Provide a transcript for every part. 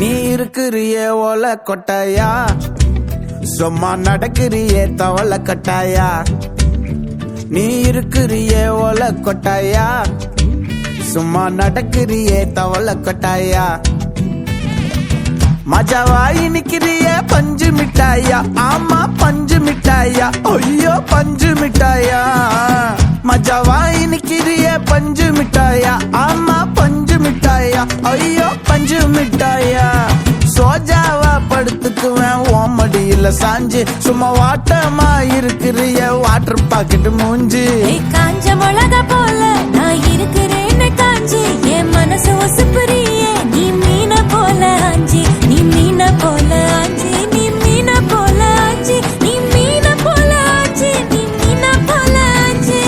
நீ இருக்கிறியே ஓல கொட்டாயா, சும்மா நடக்கிறியே தவள கட்டாயா. நீ இருக்கிறியே ஓல கொட்டாயா, சும்மா நடக்கிறியே தவள கொட்டாயா. மஜாவாய் நிக்கிறிய பஞ்சு மிட்டாயா, ஆமா பஞ்சு மிட்டாயா, ஐயோ பஞ்சு மிட்டாயா. மஜாவாய் நிக்கிறிய பஞ்சு மிட்டாயா, ஆமா பஞ்சு மிட்டாயா, ஐயோ பஞ்சு மிட்டாயா. சோஜாவா படுத்துக்குவேன் ஓமடியில சாஞ்சு, சும்மா வாட்டமா இருக்கிறிய வாட்டர் பாக்கெட் மூஞ்சி. காஞ்ச மிளகா போல நான் இருக்கிறேன்னு காஞ்சி, என் மனசு ஒசுப்புறியே நீ மீன போல ஆஞ்சி. நீ மீன போல ஆஞ்சி, நீ மீன போல ஆஞ்சி, நீ மீன போல ஆஞ்சி, நீ மீன போல ஆஞ்சி.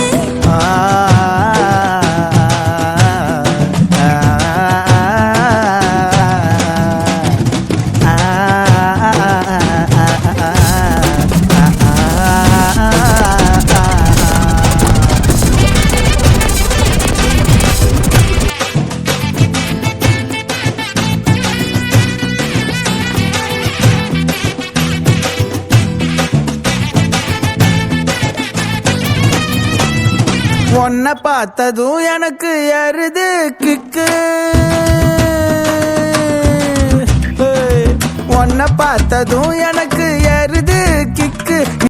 உன்னை பார்த்ததும் எனக்கு ஏறுது கிக்கு, உன்னை பார்த்ததும் எனக்கு ஏறுது கிக்கு.